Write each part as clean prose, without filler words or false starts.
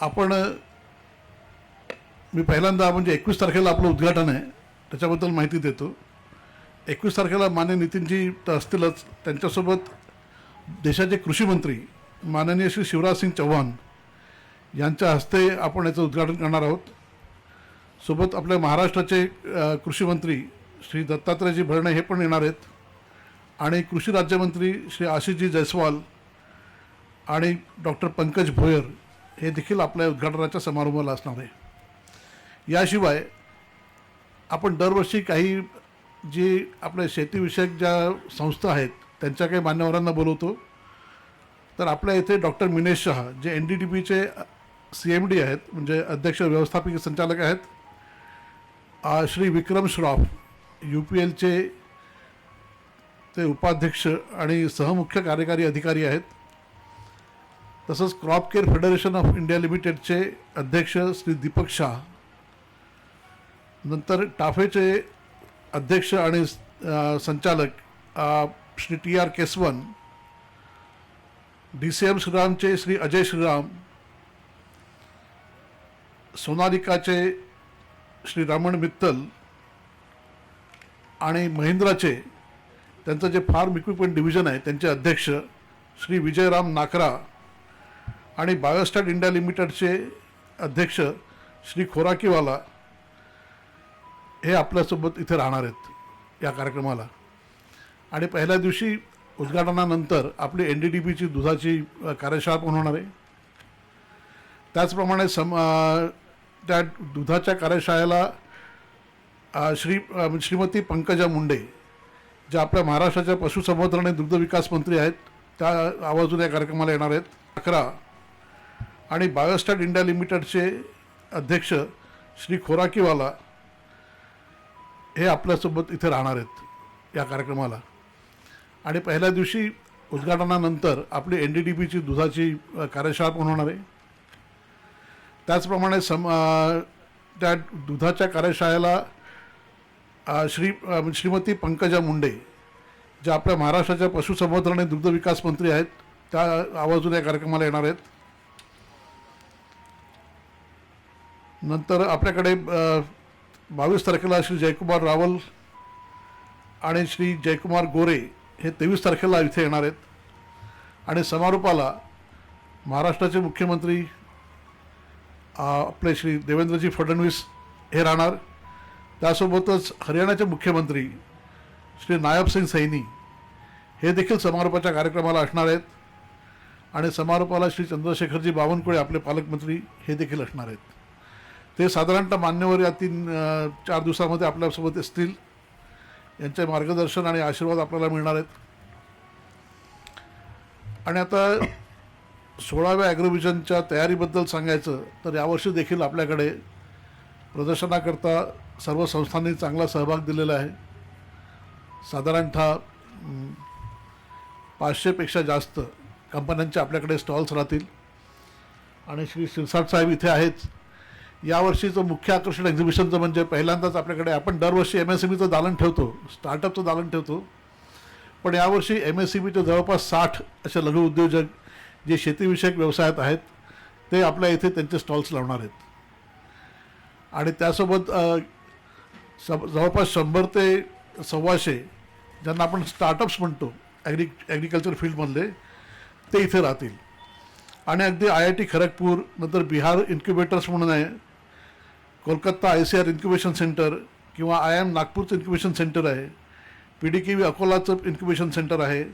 आपण मी पहिल्यांदा म्हणजे 21 तारखेला आपलं उद्घाटन आहे त्याच्याबद्दल माहिती देतो. 21 तारखेला माननीय नितीनजी तर असतीलच, त्यांच्यासोबत देशाचे कृषी मंत्री माननीय श्री शिवराज सिंग चौहान यांच्या हस्ते आपण याचं उद्घाटन करणार आहोत. सोबत आपल्या महाराष्ट्राचे कृषी मंत्री श्री दत्तात्रयजी भरणे हे पण येणार आहेत आणि कृषी राज्यमंत्री श्री आशिषजी जयस्वाल आणि डॉक्टर पंकज भोयर हे देखील आपल्या उद्घाटनाच्या समारंभाला असणार आहे. याशिवाय आपण दरवर्षी काही जी आपल्या शेतीविषयक ज्या संस्था आहेत त्यांच्या काही मान्यवरांना बोलवतो. तर आपल्या इथे डॉक्टर मिनेश शहा जे NDDBचे CMD आहेत, म्हणजे अध्यक्ष व्यवस्थापकीय संचालक आहेत. श्री विक्रम श्रॉफ UPLचे ते उपाध्यक्ष आणि सहमुख्य कार्यकारी अधिकारी आहेत. तसंच crop care federation of India लिमिटेडचे अध्यक्ष श्री दीपक शाह, नंतर टाफेचे अध्यक्ष आणि संचालक श्री TR केसवन, DCM श्रीरामचे श्री अजय श्रीराम, सोनालिकाचे श्री रमण मित्तल आणि महिंद्राचे त्यांचं जे फार्म इक्विपमेंट डिव्हिजन आहे त्यांचे अध्यक्ष श्री विजयराम नाकरा आणि बायोस्टॅट इंडिया लिमिटेडचे अध्यक्ष श्री खोराकीवाला हे आपल्यासोबत इथे राहणार आहेत या कार्यक्रमाला. आणि पहिल्या दिवशी उद्घाटनानंतर आपली NDDBची दुधाची कार्यशाळा पण होणार आहे. त्याचप्रमाणे त्या दुधाच्या कार्यशाळेला श्रीमती पंकजा मुंडे ज्या आपल्या महाराष्ट्राच्या पशुसंवर्धन आणि दुग्धविकास मंत्री आहेत त्या आवर्जून या कार्यक्रमाला येणार आहेत. 11 आणि बायोस्टॅट इंडिया लिमिटेडचे अध्यक्ष श्री खोराकीवाला हे आपल्यासोबत इथे राहणार आहेत या कार्यक्रमाला. आणि पहिल्या दिवशी उद्घाटनानंतर आपली NDDBची दुधाची कार्यशाळा पण होणार आहे. त्याचप्रमाणे त्या दुधाच्या कार्यशाळेला श्रीमती पंकजा मुंडे ज्या आपल्या महाराष्ट्राच्या पशुसंवर्धन आणि दुग्धविकास मंत्री आहेत त्या आवर्जून या कार्यक्रमाला येणार आहेत. नंतर आपल्याकडे 22 तारखेला श्री जयकुमार रावल आणि श्री जयकुमार गोरे हे 23 तारखेला इथे येणार आहेत. आणि समारोपाला महाराष्ट्राचे मुख्यमंत्री आपले श्री देवेंद्रजी फडणवीस हे राहणार. त्यासोबतच हरियाणाचे मुख्यमंत्री श्री नायब सिंग सैनी हे देखील समारोपाच्या कार्यक्रमाला असणार आहेत. आणि समारोपाला श्री चंद्रशेखरजी बावनकुळे आपले पालकमंत्री हे देखील असणार आहेत. ते साधारणतः मान्यवर या 3-4 दिवसामध्ये आपल्यासोबत असतील. यांचे मार्गदर्शन आणि आशीर्वाद आपल्याला मिळणार आहेत. आणि आता 16व्या ॲग्रोव्हिजनच्या तयारीबद्दल सांगायचं तर यावर्षी देखील आपल्याकडे प्रदर्शनाकरता सर्व संस्थांनी चांगला सहभाग दिलेला आहे. साधारणतः 500पेक्षा जास्त कंपन्यांचे आपल्याकडे स्टॉल्स राहतील. आणि श्री शिरसाट साहेब इथे आहेत. यावर्षीचं मुख्य आकर्षण एक्झिबिशनचं म्हणजे पहिल्यांदाच आपल्याकडे आपण दरवर्षी MSMEचं दालन ठेवतो, स्टार्टअपचं दालन ठेवतो, पण यावर्षी MSMEचे जवळपास 60 असे लघु उद्योजक जे शेतीविषयक व्यवसायात आहेत ते आपल्या इथे त्यांचे स्टॉल्स लावणार आहेत. आणि त्यासोबत जवळपास 100 ते 125 ज्यांना आपण स्टार्टअप्स म्हणतो ॲग्रिकल्चर फील्डमधले ते इथे राहतील. आणि अगदी IIT खरगपूर, नंतर बिहार इन्क्युबेटर्स म्हणून आहे, कोलकाता ICR इन्क्युबेशन सेंटर किंवा IIM नागपूरचं इन्क्युबेशन सेंटर आहे, PDKV अकोलाचं इन्क्युबेशन सेंटर आहे,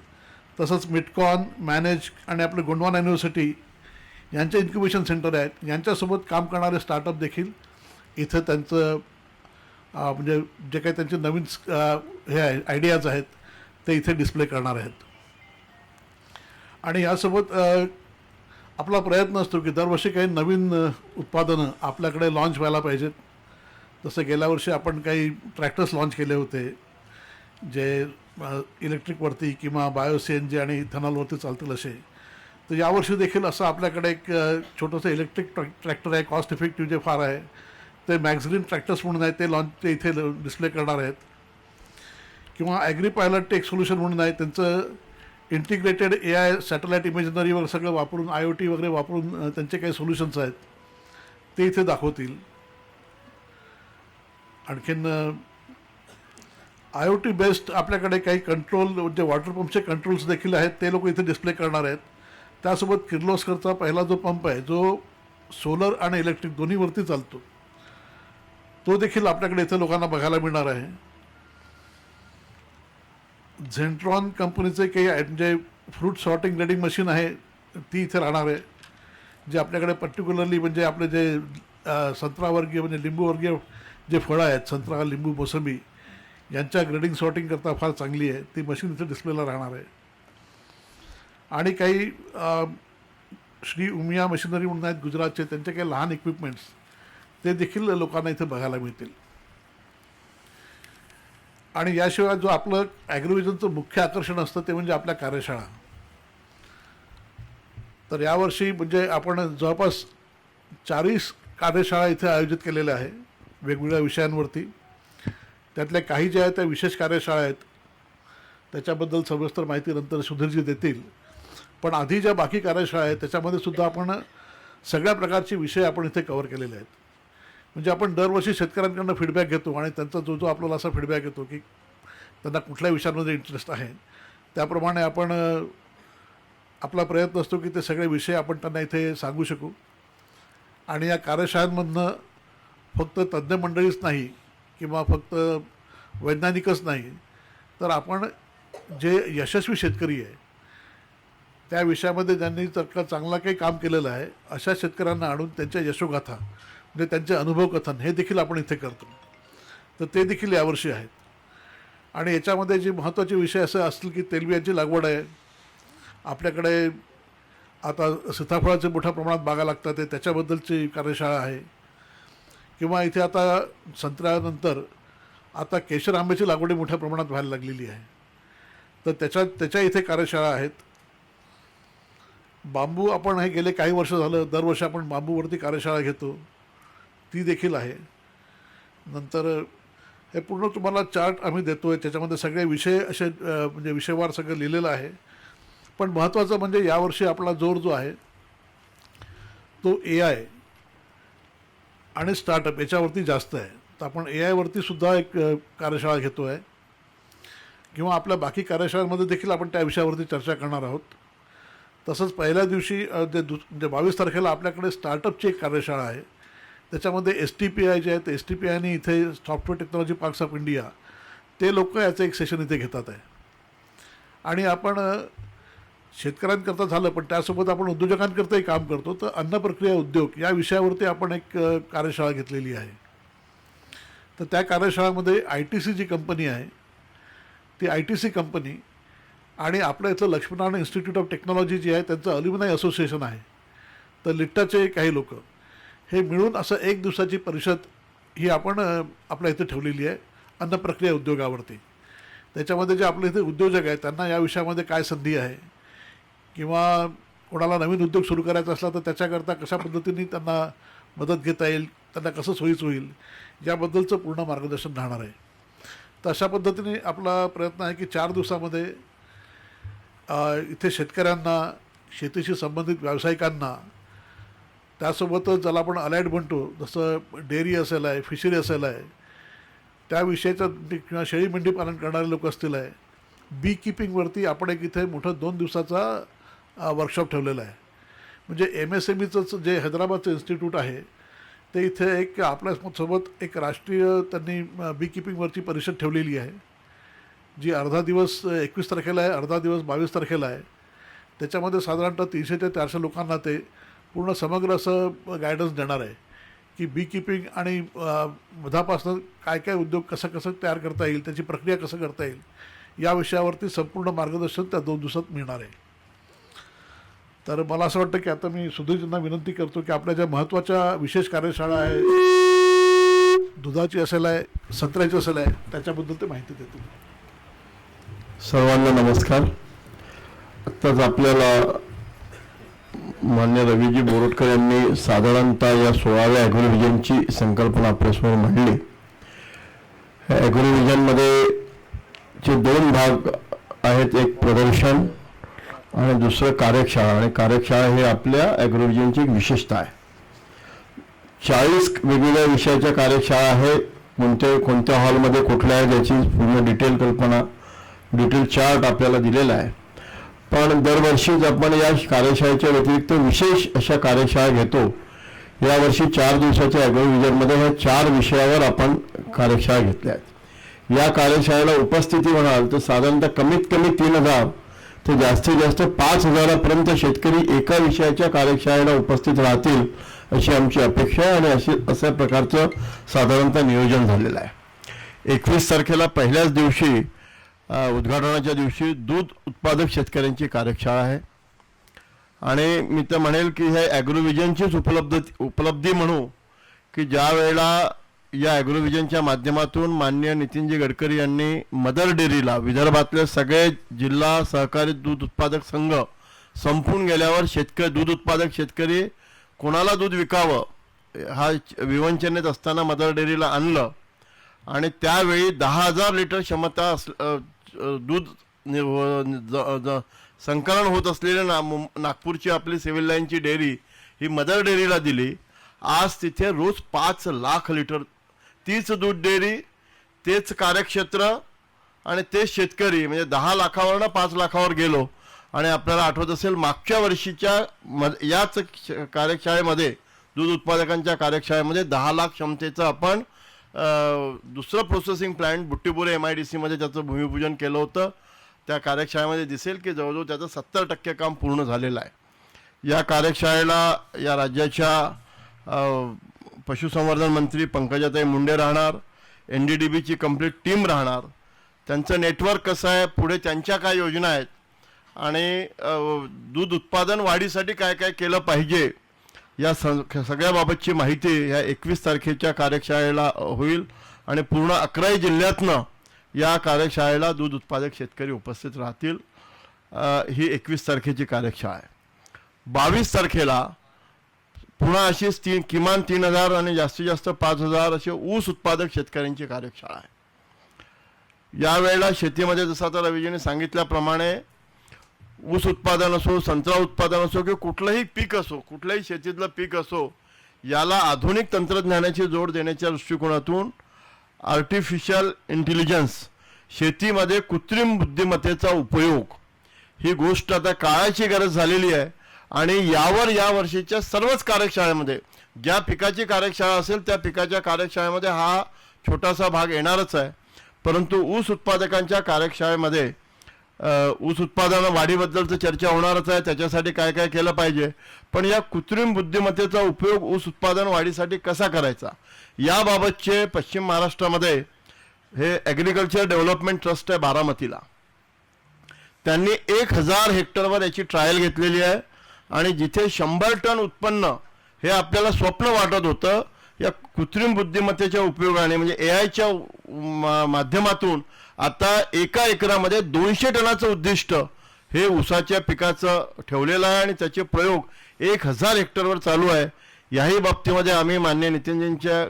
तसंच मिटकॉन, मॅनेज आणि आपलं गोंडवाना युनिव्हर्सिटी यांचे इन्क्युबेशन सेंटर आहेत. यांच्यासोबत काम करणारे स्टार्टअप देखील इथं त्यांचं म्हणजे जे काही त्यांचे नवीन हे आहे आयडियाज आहेत ते इथे डिस्प्ले करणार आहेत. आणि यासोबत आपला प्रयत्न असतो की दरवर्षी काही नवीन उत्पादनं आपल्याकडे लॉन्च व्हायला पाहिजेत. जसं गेल्या वर्षी आपण काही ट्रॅक्टर्स लॉन्च केले होते जे इलेक्ट्रिकवरती किंवा CNG आणि इथेनॉलवरती चालतील असे. तर यावर्षी देखील असं आपल्याकडे एक छोटंसं इलेक्ट्रिक ट्रॅक्टर आहे, कॉस्ट इफेक्टिव्ह जे फार आहे, ते मॅक्सग्रीन ट्रॅक्टर्स म्हणून आहे, ते इथे डिस्प्ले करणार आहेत. किंवा ॲग्री पायलट टेक सोल्युशन म्हणून आहे, त्यांचं इंटिग्रेटेड AI सॅटेलाईट इमेजनरीवर सगळं वापरून IoT वगैरे वापरून त्यांचे काही सोल्युशन्स आहेत ते इथे दाखवतील. आणखीन IoT बेस्ड आपल्याकडे काही कंट्रोल म्हणजे वॉटर पंपचे कंट्रोल्स देखील आहेत, ते लोक इथे डिस्प्ले करणार आहेत. त्यासोबत किर्लोस्करचा पहिला जो पंप आहे जो सोलर आणि इलेक्ट्रिक दोन्हीवरती चालतो, तो देखील आपल्याकडे इथे लोकांना बघायला मिळणार आहे. झेंट्रॉन कंपनीचे काही म्हणजे फ्रूट सॉर्टिंग ग्रेडिंग मशीन आहे, ती इथे राहणार आहे. जे आपल्याकडे पर्टिक्युलरली म्हणजे आपले जे संत्रावर्गीय म्हणजे लिंबूवर्गीय जे फळं आहेत, संत्रा, लिंबू, मोसंबी, यांच्या ग्रेडिंग सॉर्टिंग करता फार चांगली आहे, ती मशीन इथे डिस्प्लेला राहणार आहे. आणि काही श्री उमिया मशिनरी म्हणून आहेत गुजरातचे, त्यांचे काही लहान इक्विपमेंट्स ते देखील लोकांना इथे बघायला मिळतील. आणि याशिवाय जो आपलं ॲग्रोव्हिजनचं मुख्य आकर्षण असतं ते म्हणजे आपल्या कार्यशाळा. तर यावर्षी म्हणजे आपण जवळपास 40 कार्यशाळा इथे आयोजित केलेल्या आहे वेगवेगळ्या विषयांवरती. त्यातल्या काही ज्या आहेत त्या विशेष कार्यशाळा आहेत, त्याच्याबद्दल सविस्तर माहिती नंतर सुधीरजी देतील. पण आधी ज्या बाकी कार्यशाळा आहेत त्याच्यामध्ये सुद्धा आपण सगळ्या प्रकारचे विषय आपण इथे कव्हर केलेले आहेत. म्हणजे आपण दरवर्षी शेतकऱ्यांकडून फीडबॅक घेतो आणि त्यांचा जो आपल्याला असा फीडबॅक येतो की त्यांना कुठल्या विषयांमध्ये इंटरेस्ट आहे, त्याप्रमाणे आपण आपला प्रयत्न असतो की ते सगळे विषय आपण त्यांना इथे सांगू शकू. आणि या कार्यशाळांमधनं फक्त तज्ज्ञ मंडळीच नाही किंवा फक्त वैज्ञानिकच नाही, तर आपण जे यशस्वी शेतकरी आहे त्या विषयामध्ये ज्यांनी तर चांगला काही काम केलेलं आहे अशा शेतकऱ्यांना आणून त्यांच्या यशोगाथा म्हणजे त्यांचे अनुभव कथन हे देखील आपण इथे करतो. तर ते देखील यावर्षी आहेत. आणि याच्यामध्ये जे महत्त्वाचे विषय असे असतील की तेलबियांची लागवड आहे, आपल्याकडे आता सीताफळाचे मोठ्या प्रमाणात बागा लागतात ते त्याच्याबद्दलची कार्यशाळा आहे, किंवा इथे आता संत्र्यानंतर आता केशर आंब्याची लागवड मोठ्या प्रमाणात व्हायला लागलेली आहे, तर त्याच्या इथे कार्यशाळा आहेत. बांबू आपण हे गेले काही वर्ष झालं दरवर्षी आपण बांबूवरती कार्यशाळा घेतो, ती देखील आहे. नंतर हे पूर्ण तुम्हाला चार्ट आम्ही देतो आहे, त्याच्यामध्ये सगळे विषय असे म्हणजे विषयवार सगळं लिहिलेलं आहे. पण महत्त्वाचं म्हणजे यावर्षी आपला जोर जो आहे तो AI आणि स्टार्टअप याच्यावरती जास्त आहे. तर आपण AI वरती सुद्धा एक कार्यशाळा घेतो आहे, किंवा आपल्या बाकी कार्यशाळांमध्ये देखील आपण त्या विषयावरती चर्चा करणार आहोत. तसंच पहिल्या दिवशी म्हणजे 22 तारखेला आपल्याकडे स्टार्टअपची एक कार्यशाळा आहे, त्याच्यामध्ये STPI जे आहे ते STPIने इथे software technology parks of India ते लोक याचं एक सेशन इथे घेतात आहे. आणि आपण शेतकऱ्यांकरता झालं पण त्यासोबत आपण उद्योजकांकरताही काम करतो, तर अन्न प्रक्रिया उद्योग या विषयावरती आपण एक कार्यशाळा घेतलेली आहे. तर त्या कार्यशाळेमध्ये ITC जी कंपनी आहे ती ITC कंपनी आणि आपल्या इथलं लक्ष्मीनारायण इन्स्टिट्यूट ऑफ टेक्नॉलॉजी जी आहे त्यांचं अल्युमिनाय असोसिएशन आहे, तर लिट्टाचे काही लोक हे मिळून असं एक दिवसाची परिषद ही आपण आपल्या इथे ठेवलेली आहे अन्न प्रक्रिया उद्योगावरती. त्याच्यामध्ये जे आपले इथे उद्योजक आहेत त्यांना या विषयामध्ये काय संधी आहे, किंवा कोणाला नवीन उद्योग सुरू करायचा असला तर त्याच्याकरता कशा पद्धतीने त्यांना मदत घेता येईल, त्यांना कसं सोयीचं होईल, याबद्दलचं पूर्ण मार्गदर्शन राहणार आहे. तर अशा पद्धतीने आपला प्रयत्न आहे की 4 दिवसामध्ये इथे शेतकऱ्यांना, शेतीशी संबंधित व्यावसायिकांना, त्यासोबतच ज्याला आपण अलाइड म्हणतो जसं डेअरी असेल आहे, फिशरी असेल आहे, त्या विषयाचं किंवा शेळी मेंढी पालन करणारे लोक असतील आहे, बी किपिंगवरती आपण एक इथे मोठं 2 दिवसाचा वर्कशॉप ठेवलेला आहे. म्हणजे MSMEचं जे हैदराबादचं इन्स्टिट्यूट आहे ते इथे एक आपल्यासोबत एक राष्ट्रीय त्यांनी बी किपिंगवरची परिषद ठेवलेली आहे, जी अर्धा दिवस 21 तारखेला आहे, अर्धा दिवस 22 तारखेला आहे. त्याच्यामध्ये साधारणतः 300 ते 400 लोकांना ते पूर्ण समग्र असं गायडन्स देणार आहे की बी किपिंग आणि मधापासून काय काय उद्योग कसं तयार करता येईल, त्याची प्रक्रिया कसं करता येईल, या विषयावरती संपूर्ण मार्गदर्शन त्या 2 दिवसात मिळणार आहे. तर मला असं वाटतं की आता मी सुधीरजींना विनंती करतो की आपल्या ज्या महत्त्वाच्या विशेष कार्यशाळा आहे, दुधाची असेल आहे, संत्र्याची असेल आहे, त्याच्याबद्दल ते माहिती देतील. सर्वांना नमस्कार. आत्ताच आपल्याला मान्य रवीजी बोरटकर यांनी साधारणतः या 16व्या ॲग्रोव्हिजनची संकल्पना आपल्यासमोर मांडली. ह्या ॲग्रोव्हिजनमध्ये जे 2 भाग आहेत, एक प्रदर्शन आणि दुसरं कार्यशाळा. आणि कार्यशाळा हे आपल्या ॲग्रोव्हिजनची एक विशेषता आहे. 40 वेगवेगळ्या विषयाच्या कार्यशाळा आहे. कोणत्या हॉलमध्ये कुठल्या आहे याची पूर्ण डिटेल कल्पना, डिटेल चार्ट आपल्याला दिलेला आहे. पण दरवर्षीच आपण या कार्यशाळेच्या व्यतिरिक्त विशेष अशा कार्यशाळा घेतो. यावर्षी 4 दिवसाच्या ॲग्रोव्हिजनमध्ये ह्या 4 विषयावर आपण कार्यशाळा घेतल्या आहेत. या कार्यशाळेला उपस्थिती म्हणाल तर साधारणतः कमीत कमी 3000 ते जास्तीत जास्त 5000पर्यंत शेतकरी एका विषयाच्या कार्यशाळेला उपस्थित राहतील अशी आमची अपेक्षा आहे आणि अशा प्रकारचं साधारणतः नियोजन झालेलं आहे. 21 तारखेला पहिल्याच दिवशी उद्घाटनाच्या दिवशी दूध उत्पादक शेतकऱ्यांची कार्यशाळा आहे आणि मी तर म्हणेल की हे ॲग्रोव्हिजनचीच उपलब्धी म्हणू की ज्या वेळेला या ॲग्रोव्हिजनच्या माध्यमातून माननीय नितीनजी गडकरी यांनी मदर डेअरीला विदर्भातले सगळे जिल्हा सहकारी दूध उत्पादक संघ संपून गेल्यावर दूध उत्पादक शेतकरी कोणाला दूध विकावं हा विवंचनेत असताना मदर डेअरीला आणलं आणि त्यावेळी 10,000 लिटर क्षमता दूध संकलन होत असलेल्या नागपूरची आपली सिव्हिल लाईनची डेअरी ही मदर डेअरीला दिली. आज तिथे रोज 5 लाख लिटर, तीच दूध डेअरी, तेच कार्यक्षेत्र आणि तेच शेतकरी, म्हणजे 10 लाखावरनं 5 लाखावर गेलो. आणि आपल्याला आठवत असेल मागच्या वर्षीच्या याच कार्यशाळेमध्ये दूध उत्पादकांच्या कार्यशाळेमध्ये 10 लाख क्षमतेचं आपण दुसरं प्रोसेसिंग प्लांट बुट्टीपुरे MIDC मध्ये त्याचं भूमिपूजन केलं होतं. त्या कार्यशाळेमध्ये दिसेल की जवळजवळ त्याचं 70% काम पूर्ण झालेलं आहे. या कार्यशाळेला या राज्याच्या पशुसंवर्धन मंत्री पंकजाताई मुंडे राहणार, NDDBची कंप्लीट टीम राहणार. त्यांचं नेटवर्क कसं आहे, पुढे त्यांच्या काय योजना आहेत आणि दूध उत्पादन वाढीसाठी काय काय केलं पाहिजे या सगळ्याबाबतची माहिती ह्या 21 तारखेच्या कार्यशाळेला होईल आणि पूर्ण 11 जिल्ह्यातनं या कार्यशाळेला दूध उत्पादक शेतकरी उपस्थित राहतील. ही 21 तारखेची कार्यशाळा आहे. 22 तारखेला पुन्हा अशीच किमान 3000 आणि जास्तीत जास्त 5000 असे ऊस उत्पादक शेतकऱ्यांची कार्यशाळा आहे. यावेळेला शेतीमध्ये जसं आता रवीजीने सांगितल्याप्रमाणे ऊस उत्पादन असो, संत्रा उत्पादन असो किंवा कुठलंही पीक असो, कुठल्याही शेतीतलं पीक असो, याला आधुनिक तंत्रज्ञानाची जोड देण्याच्या दृष्टिकोनातून आर्टिफिशियल इंटेलिजन्स, शेतीमध्ये कृत्रिम बुद्धिमत्तेचा उपयोग ही गोष्ट आता काळाची गरज झालेली आहे. आणि यावर या वर्षीच्या सर्वच कार्यशाळेमध्ये ज्या पिकाची कार्यशाळा असेल त्या पिकाच्या कार्यशाळेमध्ये हा छोटासा भाग येणारच आहे. परंतु ऊस उत्पादकांच्या कार्यशाळेमध्ये ऊस उत्पादन वाढीबद्दलचं चर्चा होणारच आहे, त्याच्यासाठी काय काय केलं पाहिजे. पण या कृत्रिम बुद्धिमत्तेचा उपयोग ऊस उत्पादन वाढीसाठी कसा करायचा याबाबतचे पश्चिम महाराष्ट्रामध्ये हे ॲग्रिकल्चर डेव्हलपमेंट ट्रस्ट आहे बारामतीला, त्यांनी 1000 हेक्टरवर याची ट्रायल घेतलेली आहे. आणि जिथे 100 टन उत्पन्न हे आपल्याला स्वप्न वाटत होतं, या कृत्रिम बुद्धिमत्तेच्या उपयोगाने म्हणजे AIच्या माध्यमातून आता एका एकरामध्ये 200 टनाचं उद्दिष्ट हे ऊसाच्या पिकाचं ठेवलेलं आहे आणि त्याचे प्रयोग 1000 हेक्टरवर चालू आहे. याही बाबतीमध्ये आम्ही माननीय नितीनजींच्या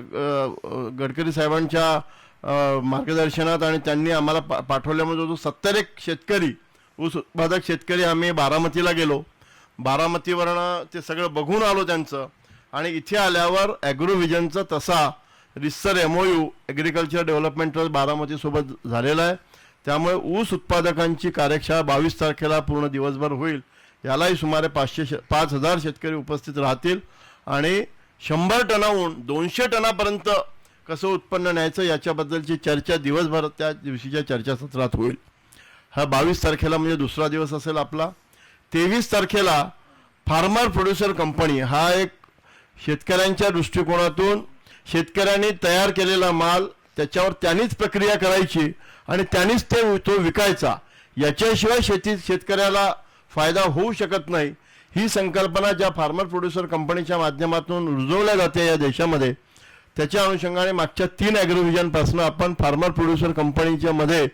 गडकरी साहेबांच्या मार्गदर्शनात आणि त्यांनी आम्हाला पाठवल्यामुळे जो 71 शेतकरी ऊस उत्पादक शेतकरी आम्ही बारामतीला गेलो. बारामतीवरनं ते सगळं बघून आलो त्यांचं. आणि इथे आल्यावर ॲग्रोव्हिजनचा तसा रिसर MOU ॲग्रिकल्चर डेव्हलपमेंट ट्रस्ट बारामतीसोबत झालेला आहे. त्यामुळे ऊस उत्पादकांची कार्यशाळा 22 तारखेला पूर्ण दिवसभर होईल. यालाही सुमारे 5000 शेतकरी उपस्थित राहतील आणि 100 टनाहून 200 टनापर्यंत कसं उत्पन्न न्यायचं याच्याबद्दलची चर्चा दिवसभर त्या दिवशीच्या चर्चासत्रात होईल. हा 22 तारखेला म्हणजे दुसरा दिवस असेल आपला. 23 तारखेला फार्मर प्रोड्युसर कंपनी हा एक शेतकऱ्यांच्या दृष्टिकोनातून शेतकऱ्यांनी तयार केलेला माल त्याच्यावर त्यांनीच प्रक्रिया करायची आणि त्यांनीच तो विकायचा, याच्याशिवाय शेतकऱ्याला फायदा होऊ शकत नाही, ही संकल्पना ज्या फार्मर प्रोड्युसर कंपनीच्या माध्यमातून रुजवल्या जाते या देशामध्ये. त्याच्या अनुषंगाने मागच्या 3 ॲग्रोव्हिजनपासून आपण फार्मर प्रोड्युसर कंपनीच्या मध्ये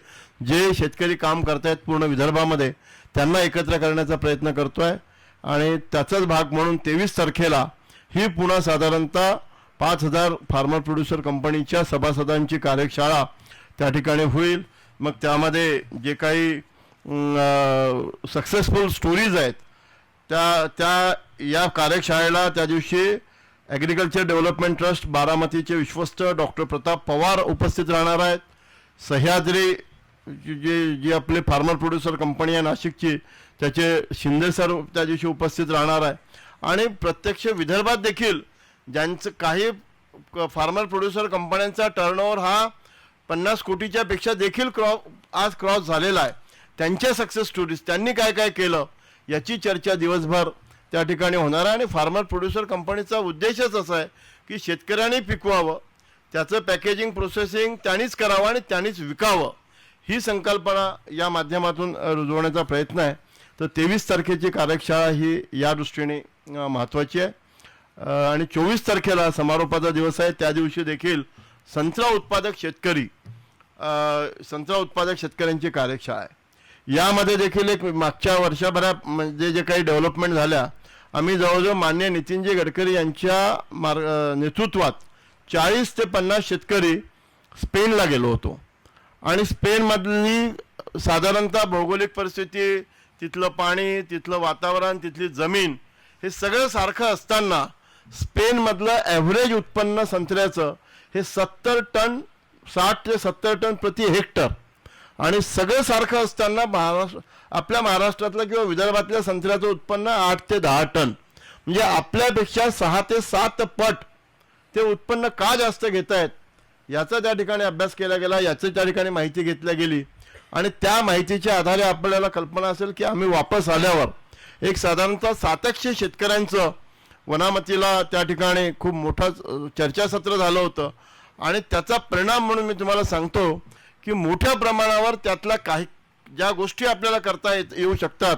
जे शेतकरी काम करतायत पूर्ण विदर्भामध्ये त्यांना एकत्र करण्याचा प्रयत्न करतोय. आणि त्याचाच भाग म्हणून 23 तारखेला ही पुन्हा साधारणतः 5000 फार्मर प्रोड्युसर कंपनीच्या सभासदांची कार्यशाळा त्या ठिकाणी होईल. मग त्यामध्ये जे काही सक्सेसफुल स्टोरीज आहेत त्या या कार्यशाळेला त्या दिवशी ॲग्रिकल्चर डेव्हलपमेंट ट्रस्ट बारामतीचे विश्वस्त डॉक्टर प्रताप पवार उपस्थित राहणार आहेत. सह्याद्री जी आपले फार्मर प्रोड्युसर कंपनी आहे नाशिकची, त्याचे शिंदे सर त्या दिवशी उपस्थित राहणार आहे. आणि प्रत्यक्ष विदर्भात देखील ज्यांचं काही फार्मर प्रोड्युसर कंपन्यांचा टर्नओव्हर हा 50 कोटीच्या पेक्षा देखील आज क्रॉस झालेला आहे, त्यांच्या सक्सेस स्टोरीज, त्यांनी काय काय केलं याची चर्चा दिवसभर त्या ठिकाणी होणार आहे. आणि फार्मर प्रोड्युसर कंपनीचा उद्देशच असा आहे की शेतकऱ्यांनी पिकवावं, त्याचं पॅकेजिंग प्रोसेसिंग त्यांनीच करावं आणि त्यांनीच विकावं, ही संकल्पना या माध्यमातून रुजवण्याचा प्रयत्न आहे. तर 23 तारखेची कार्यशाळा ही या दृष्टीने महत्त्वाची आहे. आणि 24 तारखेला समारोपाचा दिवस आहे, त्या दिवशी देखील संत्रा उत्पादक शेतकऱ्यांची कार्यशाळा आहे. यामध्ये देखील एक मागच्या वर्षभरात म्हणजे जे काही डेव्हलपमेंट झाल्या, आम्ही जवळजवळ माननीय नितीनजी गडकरी यांच्या नेतृत्वात 40 ते 50 शेतकरी स्पेनला गेलो होतो. आणि स्पेनमधली साधारणतः भौगोलिक परिस्थिती, तिथलं पाणी, तिथलं वातावरण, तिथली जमीन हे सगळं सारखं असताना स्पेनमधलं ॲव्हरेज उत्पन्न संत्र्याचं हे 70 टन, 60 ते 70 टन प्रति हेक्टर, आणि सगळं सारखं असताना आपल्या महाराष्ट्रातलं किंवा विदर्भातल्या संत्र्याचं उत्पन्न 8 ते 10 टन, म्हणजे आपल्यापेक्षा 6 ते 7 पट ते उत्पन्न का जास्त घेत आहेत याचा त्या ठिकाणी अभ्यास केला गेला, याची त्या ठिकाणी माहिती घेतली गेली. आणि त्या माहितीच्या आधारे आपल्याला कल्पना असेल की आम्ही वापस आल्यावर एक साधारणतः 700 शेतकऱ्यांचं वनामतीला त्या ठिकाणी खूप मोठा चर्चासत्र झालं होतं. आणि त्याचा परिणाम म्हणून मी तुम्हाला सांगतो की मोठ्या प्रमाणावर त्यातल्या काही ज्या गोष्टी आपल्याला करता येऊ शकतात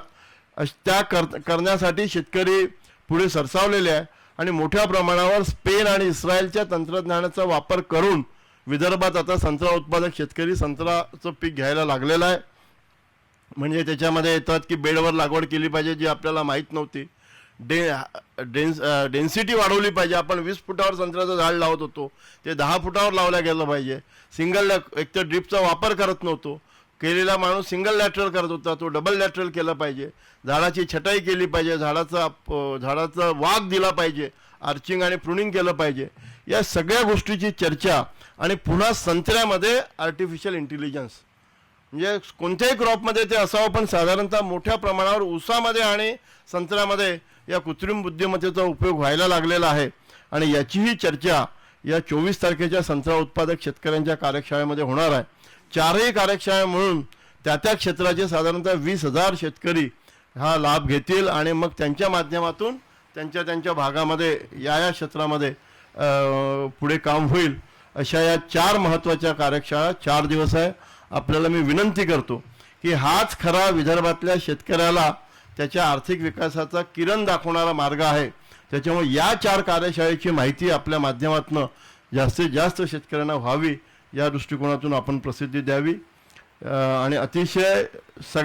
त्या करण्यासाठी शेतकरी पुढे सरसावलेले आहे. आणि मोठ्या प्रमाणावर स्पेन आणि इस्रायलच्या तंत्रज्ञानाचा वापर करून विदर्भात आता संत्रा उत्पादक शेतकरी संत्र्याचं पीक घ्यायला लागलेला आहे. म्हणजे त्याच्यामध्ये येतात की बेडवर लागवड केली पाहिजे जी आपल्याला माहीत नव्हती, डेन्सिटी वाढवली पाहिजे. आपण 20 फुटावर संत्र्याचं झाड लावत होतो, ते 10 फुटावर लावलं गेलं पाहिजे. सिंगल एकतर ड्रिपचा वापर करत नव्हतो, केलेला माणूस सिंगल लॅटरल करत होता, तो डबल लॅटरल केलं पाहिजे. झाडाची छटाई केली पाहिजे, झाडाचा वाग दिला पाहिजे, आर्चिंग आणि प्रुनिंग केलं पाहिजे. या सगळ्या गोष्टीची चर्चा. आणि पुन्हा संत्र्यामध्ये आर्टिफिशियल इंटेलिजन्स, म्हणजे कोणत्याही क्रॉपमध्ये ते असावं, पण साधारणतः मोठ्या प्रमाणावर ऊसामध्ये आणि संत्र्यामध्ये या कृत्रिम बुद्धिमत्तेचा उपयोग व्हायला लागलेला आहे. आणि याचीही चर्चा या 24 तारखेच्या संत्रा उत्पादक शेतकऱ्यांच्या कार्यशाळेमध्ये होणार आहे. 4ही कार्यशाळा म्हणून त्या क्षेत्राचे साधारणतः 20,000 शेतकरी हा लाभ घेतील. आणि मग त्यांच्या माध्यमातून त्यांच्या भागामध्ये या क्षेत्रामध्ये पुढे काम होईल. अशा या 4 महत्त्वाच्या कार्यशाळा 4 दिवस आहे. आपल्याला मी विनंती करतो की हाच खरा विदर्भातल्या शेतकऱ्याला त्याच्या आर्थिक विकासाचा किरण दाखवणारा मार्ग आहे. त्याच्यामुळे या 4 कार्यशाळेची माहिती आपल्या माध्यमातून जास्तीत जास्त शेतकऱ्यांना व्हावी या दृष्टिकोनातून आपण प्रसिद्धी द्यावी. आणि अतिशय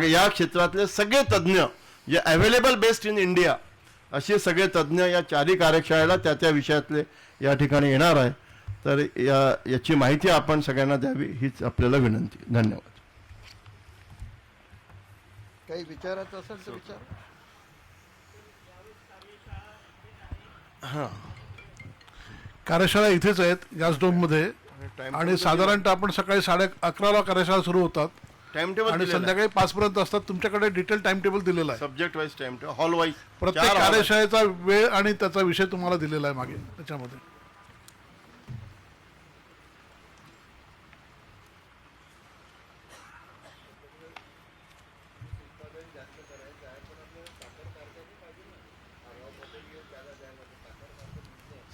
या क्षेत्रातले सगळे तज्ज्ञ जे अवेलेबल बेस्ट इन इंडिया असे सगळे तज्ज्ञ या 4ही कार्यशाळेला त्या विषयातले या ठिकाणी येणार आहे. तर याची माहिती आपण सगळ्यांना द्यावी हीच आपल्याला विनंती. धन्यवाद. काही विचारायचं असेल तर विचार. कार्यशाळा इथेच आहेत याच डोममध्ये. आणि साधारणतः आपण सकाळी 11:30ला कार्यशाळा सुरू होतात टाइम टेबल आणि संध्याकाळी 5 पर्यंत असतात. तुमच्याकडे डिटेल टाइम टेबल दिलेला आहे, subject wise time table, hall wise प्रत्येक कार्यशाळेचा वेळ आणि त्याचा विषय तुम्हाला दिलेला आहे मागे त्याच्यामध्ये.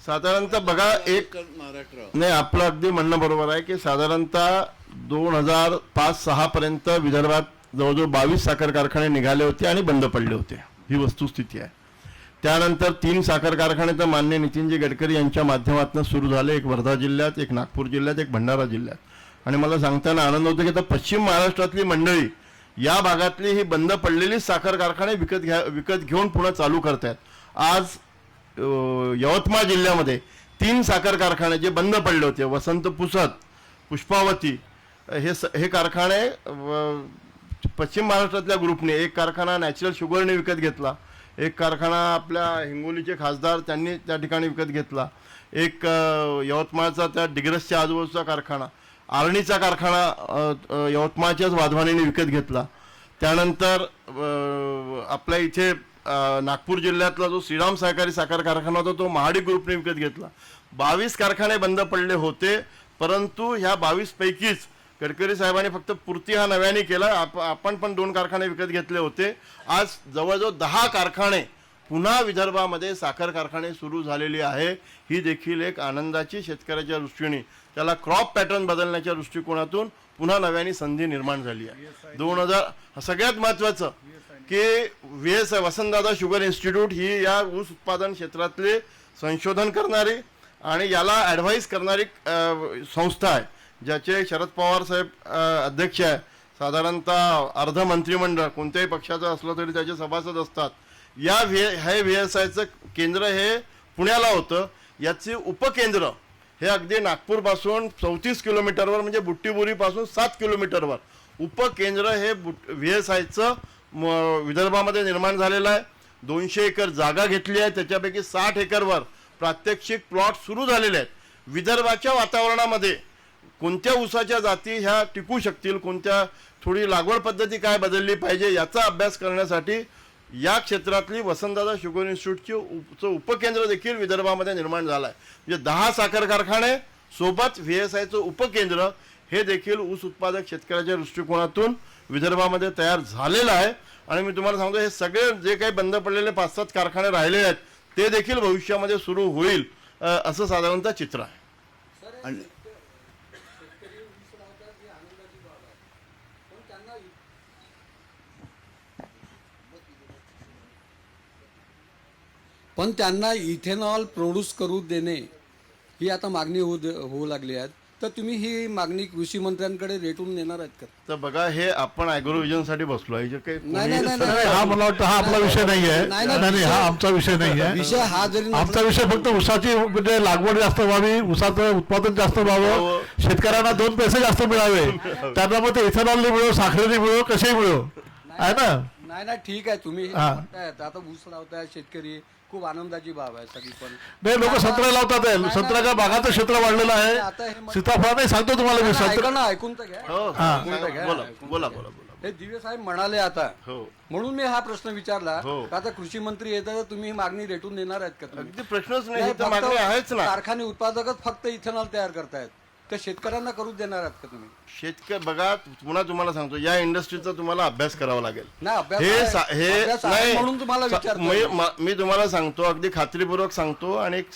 साधारणतः बघा एक नाही, आपलं अगदी म्हणणं बरोबर आहे की साधारणतः 2005-06 पर्यंत विदर्भात जवळजवळ 22 साखर कारखाने निघाले होते आणि बंद पडले होते, ही वस्तुस्थिती आहे. त्यानंतर 3 साखर कारखाने तर माननीय नितीनजी गडकरी यांच्या माध्यमातून सुरू झाले, एक वर्धा जिल्ह्यात, एक नागपूर जिल्ह्यात, एक भंडारा जिल्ह्यात. आणि मला सांगताना आनंद होतो की आता पश्चिम महाराष्ट्रातली मंडळी या भागातली ही बंद पडलेली साखर कारखाने विकत घेऊन पुन्हा चालू करतात. आज यवतमाळ जिल्ह्यामध्ये 3 साखर कारखाने जे बंद पडले होते, वसंत पुसद, पुष्पावती, हे कारखाने पश्चिम महाराष्ट्रातल्या ग्रुपने, एक कारखाना नॅचरल शुगरने विकत घेतला, एक कारखाना आपल्या हिंगोलीचे खासदार त्यांनी त्या ठिकाणी विकत घेतला, एक यवतमाळचा त्या डिग्रसच्या आजूबाजूचा कारखाना, आर्णीचा कारखाना यवतमाळच्याच वाधवानीने विकत घेतला. त्यानंतर आपल्या इथे नागपूर जिल्ह्यातला जो श्रीराम सहकारी साखर कारखाना होता तो महाडी ग्रुपने विकत घेतला. 22 कारखाने बंद पडले होते, परंतु ह्या 22 पैकीच गडकरी साहेबांनी फक्त पूर्ती हा नव्याने केला. आपण पण 2 कारखाने विकत घेतले होते. आज जवळजवळ 10 कारखाने पुन्हा विदर्भामध्ये साखर कारखाने सुरू झालेली आहे. ही देखील एक आनंदाची शेतकऱ्याच्या दृष्टीने, त्याला क्रॉप पॅटर्न बदलण्याच्या दृष्टिकोनातून पुन्हा नव्याने संधी निर्माण झाली आहे. 2000 सगळ्यात महत्त्वाचं की वसंतदादा शुगर इन्स्टिट्यूट ही या ऊस उत्पादन क्षेत्रातले संशोधन करणारी आणि याला ॲडव्हाइस करणारी संस्था आहे, ज्याचे शरद पवार साहेब अध्यक्ष आहे. साधारणतः अर्ध मंत्रिमंडळ कोणत्याही पक्षाचं असलं तरी त्याचे सभासद असतात. हे VSIचं केंद्र हे पुण्याला होतं. याचे उपकेंद्र हे अगदी नागपूरपासून 34 किलोमीटरवर म्हणजे बुट्टीबोरीपासून 7 किलोमीटरवर उपकेंद्र हे VSIचं विदर्भामध्ये निर्माण झालेलं आहे. 200 एकर जागा घेतली आहे, त्याच्यापैकी 60 एकरवर प्रात्यक्षिक प्लॉट सुरू झालेले आहेत. विदर्भाच्या वातावरणामध्ये कोणत्या ऊसाच्या जाती ह्या टिकू शकतील, कोणत्या थोडी लागवड पद्धती काय बदलली पाहिजे याचा अभ्यास करण्यासाठी या क्षेत्रातली वसंतदादा शुगर इन्स्टिट्यूटचे उपकेंद्र देखील विदर्भामध्ये निर्माण झालं आहे. म्हणजे 10 साखर कारखाने सोबत VSIचं उपकेंद्र हे देखील ऊस उत्पादक शेतकऱ्याच्या दृष्टिकोनातून विदर्भामध्ये तयार झालेलं आहे. आणि मी तुम्हाला सांगतो, हे सगळे जे काही बंद पडलेले 5-7 कारखाने राहिलेले आहेत ते देखील भविष्यामध्ये सुरू होईल असं साधारणतः चित्र आहे. आणि पण त्यांना इथेनॉल प्रोड्यूस करू देणे ही आता मागणी होऊ लागली आहे. तर तुम्ही ही मागणी कृषी मंत्र्यांकडे रेटून नेणार आहेत का? तर बघा, हे आपण ॲग्रोव्हिजनसाठी बसलो आहे. जे काही नाही, हा मला वाटतं हा आपला विषय नाही आहे. नाही, हा आमचा विषय नाही आहे. विषय हा जरी आमचा विषय फक्त ऊसाची म्हणजे लागवड जास्त व्हावी, ऊसाचं उत्पादन जास्त व्हावं, शेतकऱ्यांना 2 पैसे जास्त मिळावे, त्यांना मग ते इथेनॉलने मिळो, साखरेने मिळो, कसेही मिळो, आहे ना. नाही ठीक आहे, तुम्ही हे म्हणतायत. आता ऊस लावताय शेतकरी, खूप आनंदाची बाब आहे सगळी. पण नाही, लोक संत्रा लावतात आहे. संत्र्याच्या बागाचं क्षेत्र वाढलेलं आहे. सीताफळ नाही सांगतो तुम्हाला मी. ऐकून तर घ्या. बोला. हे दिवे साहेब म्हणाले आता, म्हणून मी हा प्रश्न विचारला. आता कृषी मंत्री येतात तर तुम्ही ही मागणी रेटून देणार आहेत का? अगदी प्रश्नच नाही, मागणी आहेच ना. कारखाने उत्पादकच फक्त इथेनॉल तयार करतायत, तर शेतकऱ्यांना करू देणार आहात का तुम्ही? शेतकरी बघा, पुन्हा तुम्हाला सांगतो, या इंडस्ट्रीचा तुम्हाला अभ्यास करावा लागेल. हे म्हणून तुम्हाला विचारतो मी तुम्हाला सांगतो, अगदी खात्रीपूर्वक सांगतो. आणि एक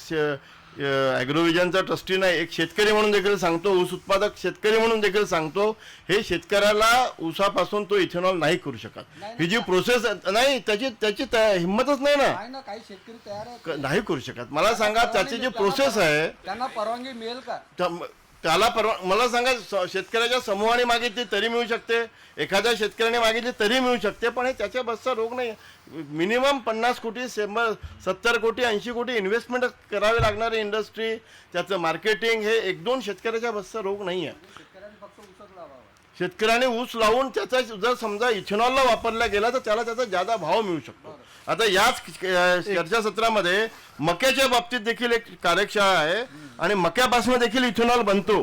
ॲग्रोव्हिजनचा ट्रस्टी नाही, एक शेतकरी म्हणून देखील सांगतो, ऊस उत्पादक शेतकरी म्हणून देखील सांगतो, हे शेतकऱ्याला ऊसापासून तो इथेनॉल नाही करू शकत. ही जी प्रोसेस नाही, त्याची हिंमतच नाही ना. काही शेतकरी तयार आहेत नाही करू शकत. मला सांगा, त्याची जी प्रोसेस आहे त्यांना परवानगी मिळेल का? त्याला मला सांगा, शेतकऱ्याच्या समूहाने मागितली तरी मिळू शकते, एखाद्या शेतकऱ्याने मागितली तरी मिळू शकते, पण हे त्याच्या बसचा रोग नाही. मिनिमम 50 कोटी 70 कोटी 80 कोटी इन्व्हेस्टमेंट करावे लागणारी इंडस्ट्री, त्याचं मार्केटिंग, हे 1-2 शेतकऱ्याच्या बसचा रोग नाही आहे. शेतकऱ्याने ऊस लावून त्याचा जर समजा इथेनॉलला वापरला गेला तर त्याचा जादा भाव मिळू शकतो. आता याच चर्चासत्रामध्ये मक्याच्या बाबतीत देखील एक कार्यशाळा आहे आणि मक्यापासून देखील इथेनॉल बनतो,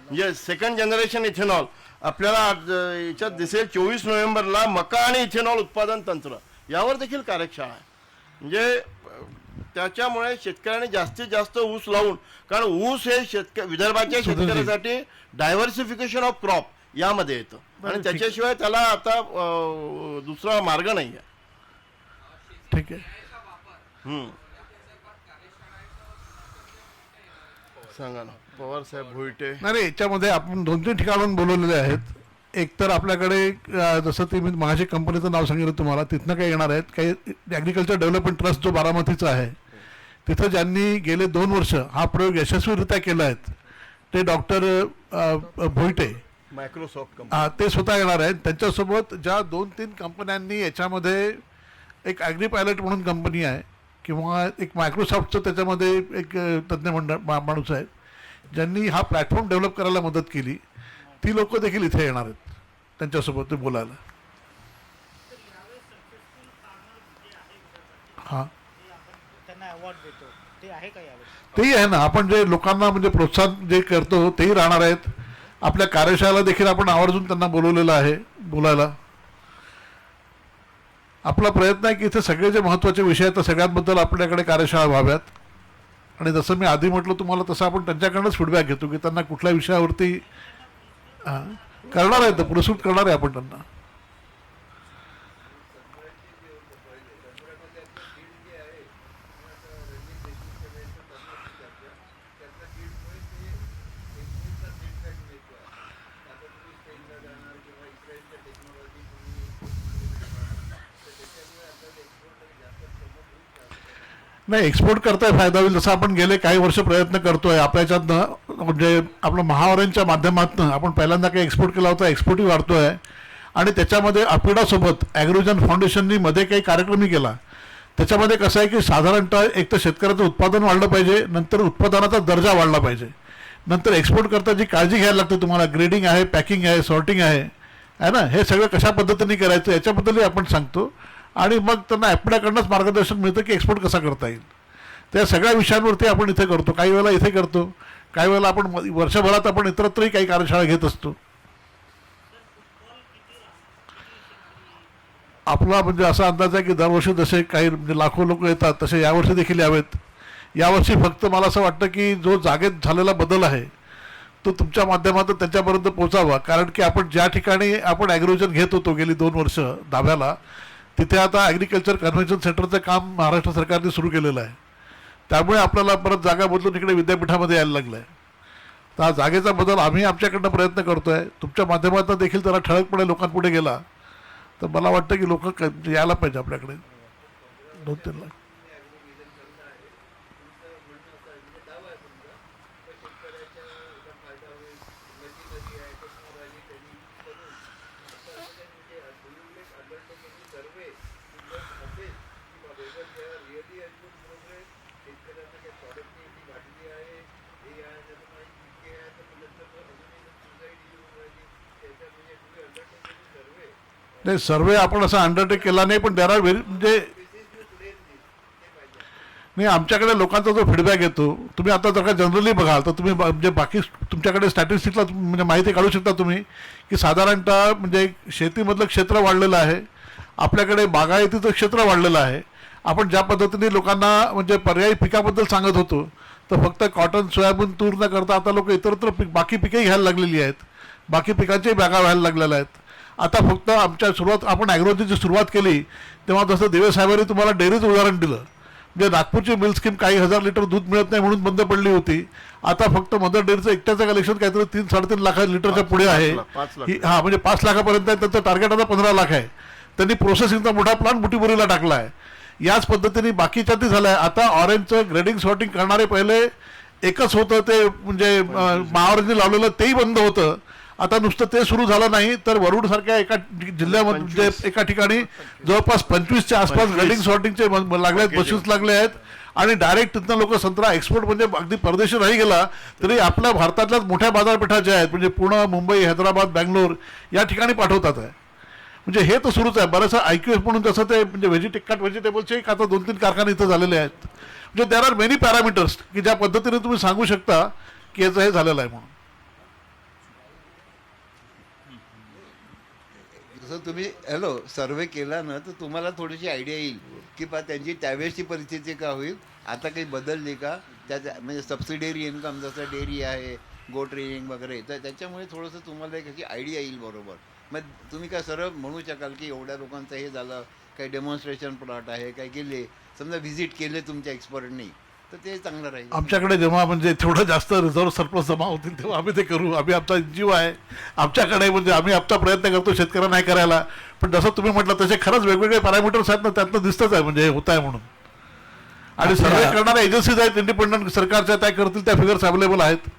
म्हणजे 2nd जनरेशन इथेनॉल आपल्याला याच्यात दिसेल. 24 नोव्हेंबरला मका आणि इथेनॉल उत्पादन तंत्र यावर देखील कार्यशाळा आहे. म्हणजे त्याच्यामुळे शेतकऱ्याने जास्तीत जास्त ऊस लावून, कारण ऊस हे विदर्भाच्या शेतकऱ्यासाठी डायव्हर्सिफिकेशन ऑफ क्रॉप यामध्ये येतं आणि त्याच्याशिवाय त्याला आता दुसरा मार्ग नाही आहे. ठीक आहे, सांगा ना पवार साहेब भोईटे. नाही, याच्यामध्ये आपण 2-3 ठिकाणाहून बोलवलेले आहेत. एक तर आपल्याकडे जसं ते मी माझ्या कंपनीचं नाव सांगितलं तुम्हाला, तिथनं काही येणार आहेत. काही ॲग्रिकल्चर डेव्हलपमेंट ट्रस्ट जो बारामतीचा आहे, तिथं ज्यांनी गेले 2 वर्ष हा प्रयोग यशस्वीरित्या केला आहेत ते डॉक्टर भोईटे, मायक्रोसॉफ्ट ते स्वतः येणार आहेत. त्यांच्यासोबत ज्या 2-3 कंपन्यांनी याच्यामध्ये, एक ॲग्री पायलट म्हणून कंपनी आहे किंवा एक मायक्रोसॉफ्टचं त्याच्यामध्ये एक तज्ज्ञ माणूस आहे ज्यांनी हा प्लॅटफॉर्म डेव्हलप करायला मदत केली, ती लोक देखील इथे येणार आहेत त्यांच्यासोबत ते बोलायला. हां त्यांना अवॉर्ड देतो ते आहे का यावेळी? तेही आहे ना. आपण जे लोकांना म्हणजे प्रोत्साहन जे करतो तेही राहणार आहेत. आपल्या कार्यशाळेला देखील आपण आवर्जून त्यांना बोलवलेलं आहे बोलायला. आपला प्रयत्न आहे की इथे सगळे जे महत्त्वाचे विषय आहेत त्या सगळ्यांबद्दल आपल्याकडे कार्यशाळा व्हाव्यात. आणि जसं मी आधी म्हटलं तुम्हाला तसं आपण त्यांच्याकडनंच फीडबॅक घेतो की त्यांना कुठल्या विषयावरती करणार आहे, पुरस्कृत करणार आहे आपण त्यांना. नाही, एक्सपोर्ट करताय फायदा होईल. जसं आपण गेले काही वर्ष प्रयत्न करतोय आपल्याच्यातनं, म्हणजे आपलं महावरांच्या माध्यमातून आपण पहिल्यांदा काही एक्सपोर्ट केला होता, एक्सपोर्टही वाढतोय. आणि त्याच्यामध्ये अपिडासोबत ॲग्रोजन फाउंडेशननी मध्ये काही कार्यक्रमही केला. त्याच्यामध्ये कसं आहे की साधारणतः एक तर शेतकऱ्याचं उत्पादन वाढलं पाहिजे, नंतर उत्पादनाचा दर्जा वाढला पाहिजे, नंतर एक्सपोर्ट करता जी काळजी घ्यायला लागते तुम्हाला, ग्रेडिंग आहे, पॅकिंग आहे, सॉर्टिंग आहे ना, हे सगळं कशा पद्धतीने करायचं याच्याबद्दलही आपण सांगतो. आणि मग त्यांना आपल्याकडनंच मार्गदर्शन मिळतं की एक्सपोर्ट कसा करता येईल. त्या सगळ्या विषयांवरती आपण इथे करतो. काही वेळेला इथे करतो, काही वेळेला आपण वर्षभरात आपण इतरत्रही काही कार्यशाळा घेत असतो. आपला म्हणजे असा अंदाज आहे की दरवर्षी जसे काही म्हणजे लाखो लोक येतात तसे यावर्षी देखील यावेत. यावर्षी फक्त मला असं वाटतं की जो जागेत झालेला बदल आहे तो तुमच्या माध्यमातून त्यांच्यापर्यंत पोहोचावा. कारण की आपण ज्या ठिकाणी आपण ॲग्रोजन घेत होतो गेली 2 वर्ष दाव्याला, तिथे आता ॲग्रिकल्चर कन्व्हेन्शन सेंटरचं काम महाराष्ट्र सरकारने सुरू केलेलं आहे. त्यामुळे आपल्याला परत जागा बदलून इकडे विद्यापीठामध्ये यायला लागलं आहे. तर हा जागेचा बदल आम्ही आमच्याकडनं प्रयत्न करतो आहे. तुमच्या माध्यमातून देखील त्याला ठळकपणे लोकांपुढे गेला तर मला वाटतं की लोक यायला पाहिजे आपल्याकडे. 2-3 लाख नाही, सर्वे आपण असा अंडरटेक केला नाही, पण देर आर व्हेरी म्हणजे नाही, आमच्याकडे लोकांचा जो फीडबॅक येतो, तुम्ही आता जर का जनरली बघाल तर तुम्ही म्हणजे बाकी तुमच्याकडे स्टॅटिस्टिक्सला म्हणजे माहिती काढू शकता तुम्ही की साधारणतः म्हणजे शेतीमधलं क्षेत्र वाढलेलं आहे, आपल्याकडे बागायतीचं क्षेत्र वाढलेलं आहे. आपण ज्या पद्धतीने लोकांना म्हणजे पर्यायी पिकाबद्दल सांगत होतो तर फक्त कॉटन, सोयाबीन, तूर न करता आता लोक इतरत्र बाकी पिकंही घ्यायला लागलेली आहेत, बाकी पिकांच्याही बागा व्हायला लागलेल्या आहेत. आता फक्त आमच्या आपण ॲग्रोची सुरुवात केली तेव्हा जसं दिवे साहेबांनी तुम्हाला डेअरीचं उदाहरण दिलं, म्हणजे नागपूरची मिल्क स्कीम काही 1000 लिटर दूध मिळत नाही म्हणून बंद पडली होती. आता फक्त मदर डेअरीचं एकट्याचं कलेक्शन काहीतरी 3-3.5 लाख लिटरच्या पुढे आहे. हां, म्हणजे 5 लाखापर्यंत आहे. त्यांचं टार्गेट आता 15 लाख आहे. त्यांनी प्रोसेसिंगचा मोठा प्लांट बुटीबोरीला टाकला आहे. याच पद्धतीने बाकीच्याही झालं आहे. आता ऑरेंजचं ग्रेडिंग सॉर्टिंग करणारे पहिले एकच होतं, ते म्हणजे महावरांनी लावलेलं तेही बंद होतं. आता नुसतं ते सुरू झालं नाही तर वरुडसारख्या एका जिल्ह्यामध्ये म्हणजे एका ठिकाणी जवळपास 25च्या आसपास ग्रेडिंग सॉर्टिंगचे लागले आहेत, मशीन्स लागले आहेत. आणि डायरेक्ट तिथनं लोक संत्रा एक्सपोर्ट म्हणजे अगदी परदेशी नाही गेला तरी आपल्या भारतातल्याच मोठ्या बाजारपेठा ज्या आहेत म्हणजे पुणे, मुंबई, हैदराबाद, बँगलोर या ठिकाणी पाठवतात आहे. म्हणजे हे तर सुरूच आहे. बरंचसं IQF म्हणून जसं ते म्हणजे व्हेजिटेबलचे आता 2-3 कारखाने इथं झालेले आहेत. म्हणजे देर आर मेनी पॅरामीटर्स की ज्या पद्धतीने तुम्ही सांगू शकता की याचं हे झालेलं आहे म्हणून. जसं तुम्ही सर्वे केला ना तर तुम्हाला थोडीशी आयडिया येईल की त्यांची त्यावेळेसची परिस्थिती का होईल, आता काही बदलली का, म्हणजे सबसिडियरी इन्कम जसं डेअरी आहे, गो ट्रेनिंग वगैरे, तर त्याच्यामुळे थोडंसं तुम्हाला एक अशी आयडिया येईल बरोबर. मग तुम्ही काय सरळ म्हणू शकाल की एवढ्या लोकांचं हे झालं, काही डेमॉन्स्ट्रेशन प्लॉट आहे, काही गेले समजा व्हिजिट केले तुमच्या एक्सपर्टनी तर ते चांगलं राहील. आमच्याकडे जेव्हा म्हणजे थोडं जास्त रिझर्व्ह सरप्लस जमा होतील तेव्हा आम्ही ते करू. आम्ही आमचा जीव आहे आमच्याकडे, म्हणजे आम्ही आमचा प्रयत्न करतो शेतकऱ्यांना नाही करायला. पण जसं तुम्ही म्हटलं तसे खरंच वेगवेगळे पॅरामीटर्स आहेत ना, त्यातनं दिसतच आहे म्हणजे हे होत आहे म्हणून. आणि सर्वे करणाऱ्या एजन्सीज आहेत इंडिपेंडंट सरकारच्या, त्या करतील, त्या फिगर्स अवेलेबल आहेत,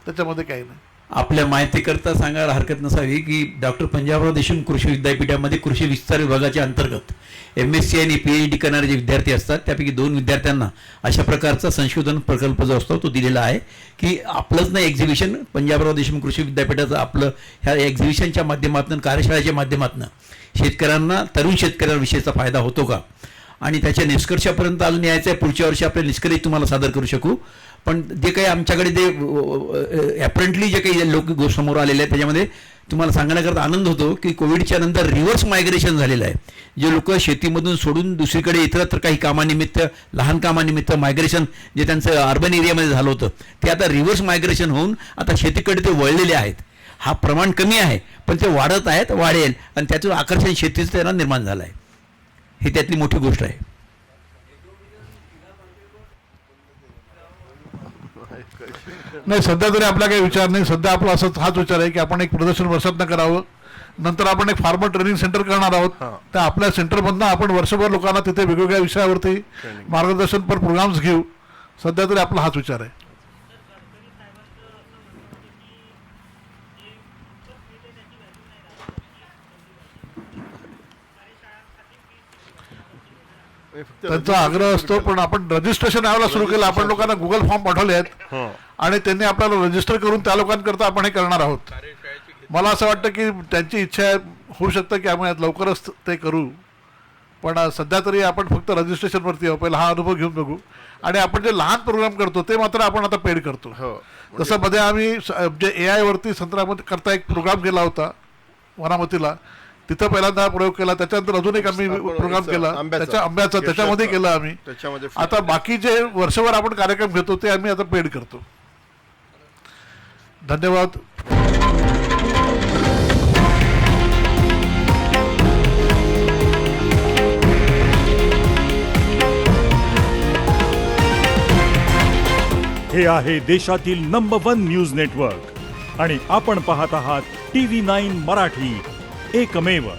त्याच्यामध्ये काही नाही. आपल्या माहितीकरता सांगायला हरकत नसावी की डॉक्टर पंजाबराव देशमुख कृषी विद्यापीठामध्ये कृषी विस्तार विभागाच्या अंतर्गत MSc आणि PhD करणारे जे विद्यार्थी असतात त्यापैकी 2 विद्यार्थ्यांना अशा प्रकारचा संशोधन प्रकल्प जो असतो तो दिलेला आहे की आपलंच नाही एक्झिबिशन, पंजाबराव देशमुख कृषी विद्यापीठाचं आपलं ह्या एक्झिबिशनच्या माध्यमातून, कार्यशाळेच्या माध्यमातून शेतकऱ्यांना, तरुण शेतकऱ्यांविषयीचा फायदा होतो का, आणि त्याच्या निष्कर्षापर्यंत अजून यायचं आहे. पुढच्या वर्षी आपले निष्कर्ष तुम्हाला सादर करू शकू. पण जे काही आमच्याकडे ते ॲपरंटली जे काही लोक समोर आलेले आहेत त्याच्यामध्ये तुम्हाला सांगण्याकरता आनंद होतो की कोविडच्या नंतर रिव्हर्स मायग्रेशन झालेलं आहे. जे लोक शेतीमधून सोडून दुसरीकडे इतरत्र काही कामानिमित्त, लहान कामानिमित्त मायग्रेशन जे त्यांचं अर्बन एरियामध्ये झालं होतं ते आता रिव्हर्स मायग्रेशन होऊन आता शेतीकडे ते वळलेले आहेत. हा प्रमाण कमी आहे पण ते वाढत आहेत, वाढेल आणि त्याचं आकर्षण शेतीचं त्यांना निर्माण झालं आहे. ही त्यातली मोठी गोष्ट आहे. नाही, सध्या तरी आपला काही विचार नाही. सध्या आपला असंच हाच विचार आहे की आपण एक प्रदर्शन वर्षातनं करावं. नंतर आपण एक फार्मर ट्रेनिंग सेंटर करणार आहोत. त्या आपल्या सेंटरमधनं आपण वर्षभर लोकांना तिथे वेगवेगळ्या विषयावरती मार्गदर्शनपर प्रोग्राम्स घेऊ. सध्या तरी आपला हाच विचार आहे. त्यांचा आग्रह असतो पण आपण रजिस्ट्रेशन यावेळेला सुरू केलं. आपण लोकांना गुगल फॉर्म पाठवले आहेत आणि त्यांनी आपल्याला रजिस्टर करून त्या लोकांकरता आपण हे करणार आहोत. मला असं वाटतं की त्यांची इच्छा होऊ शकतं की आम्ही लवकरच ते करू. पण सध्या तरी आपण फक्त रजिस्ट्रेशनवरती आहोत. पहिला हा अनुभव घेऊन बघू. आणि आपण जे लहान प्रोग्राम करतो ते मात्र आपण आता पेड करतो. जसं मध्ये आम्ही जे AI वरती संत्रामध्ये करता एक प्रोग्राम केला होता वनामतीला, तिथं पहिल्यांदा हा प्रयोग केला. त्याच्यानंतर अजून एक आम्ही प्रोग्राम केला त्याच्या आंब्याचा, त्याच्यामध्ये केला आम्ही. आता बाकी जे वर्षभर आपण कार्यक्रम घेतो ते आम्ही आता पेड करतो. धन्यवाद. हे आहे देशातील नंबर 1 न्यूज नेटवर्क आणि आपण पाहत आहात TV9 मराठी, एकमेव.